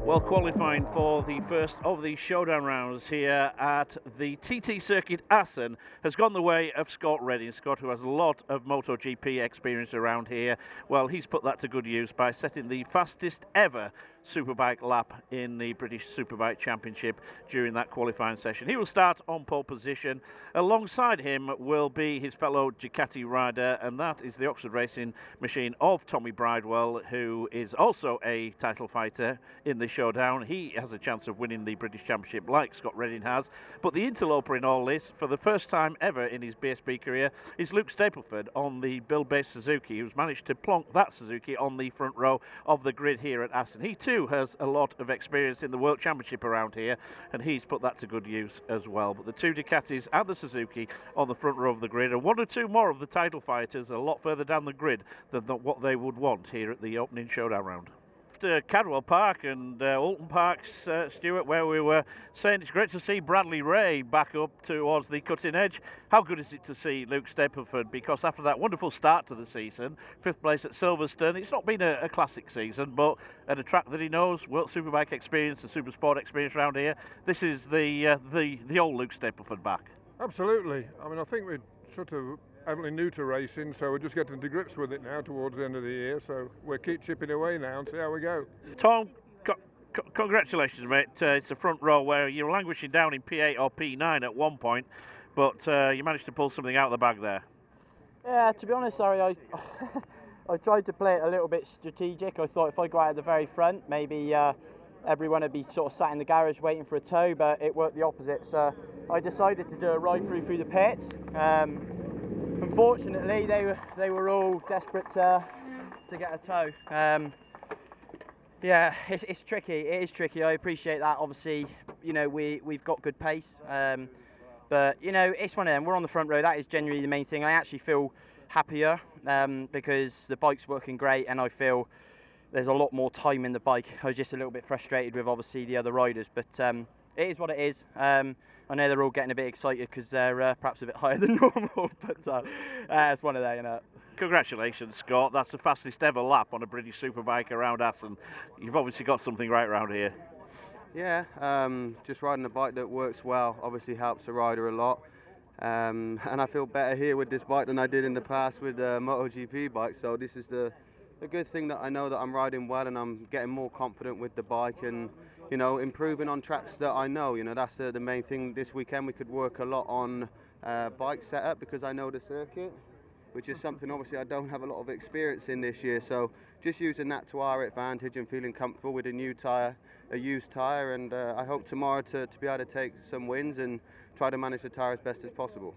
Well, qualifying for the first of the showdown rounds here at the TT Circuit Assen has gone the way of Scott Redding. Scott, who has a lot of MotoGP experience around here, well, he's put that to good use by setting the fastest ever Superbike lap in the British Superbike Championship during that qualifying session. He will start on pole position. Alongside him will be his fellow Ducati rider, and that is the Oxford Racing machine of Tommy Bridewell, who is also a title fighter in the showdown. He has a chance of winning the British Championship like Scott Redding has. But the interloper in all this, for the first time ever in his BSB career, is Luke Stapleford on the build-based Suzuki, who's managed to plonk that Suzuki on the front row of the grid here at Assen. He too has a lot of experience in the World Championship around here, and he's put that to good use as well. But the two Ducatis and the Suzuki on the front row of the grid, and one or two more of the title fighters a lot further down the grid than what they would want here at the opening showdown round. After Cadwell Park and Alton Parks, Stuart, where we were saying it's great to see Bradley Ray back up towards the cutting edge. How good is it to see Luke Stapleford? Because after that wonderful start to the season, 5th place at Silverstone, it's not been a classic season, but at a track that he knows, World Superbike experience, the Supersport experience around here, this is the old Luke Stapleford back. Absolutely. I mean, I think we're sort of heavily new to racing, so we're just getting to grips with it now towards the end of the year, so we'll keep chipping away now and see how we go. Tom, congratulations, mate. It's a front row where you were languishing down in P8 or P9 at one point, but you managed to pull something out of the bag there. Yeah, to be honest, Harry, I tried to play it a little bit strategic. I thought if I go out at the very front, maybe everyone would be sort of sat in the garage waiting for a tow, but it worked the opposite. So I decided to do a ride through the pits. Unfortunately, they were all desperate to get a tow. Yeah, it's tricky. It is tricky. I appreciate that. Obviously, you know, we've got good pace, but you know, it's one of them. We're on the front row. That is genuinely the main thing. I actually feel happier because the bike's working great, and I feel there's a lot more time in the bike. I was just a little bit frustrated with obviously the other riders, but it is what it is. I know they're all getting a bit excited because they're perhaps a bit higher than normal, but it's one of them, you know. Congratulations, Scott. That's the fastest ever lap on a British Superbike around Assen. You've obviously got something right around here. Yeah, just riding a bike that works well obviously helps the rider a lot. And I feel better here with this bike than I did in the past with the MotoGP bike. So this is the good thing, that I know that I'm riding well and I'm getting more confident with the bike, and you know, improving on tracks that I know. You know, that's the main thing. This weekend we could work a lot on bike setup because I know the circuit, which is something obviously I don't have a lot of experience in this year. So just using that to our advantage and feeling comfortable with a new tyre, a used tyre, and I hope tomorrow to be able to take some wins and try to manage the tyre as best as possible.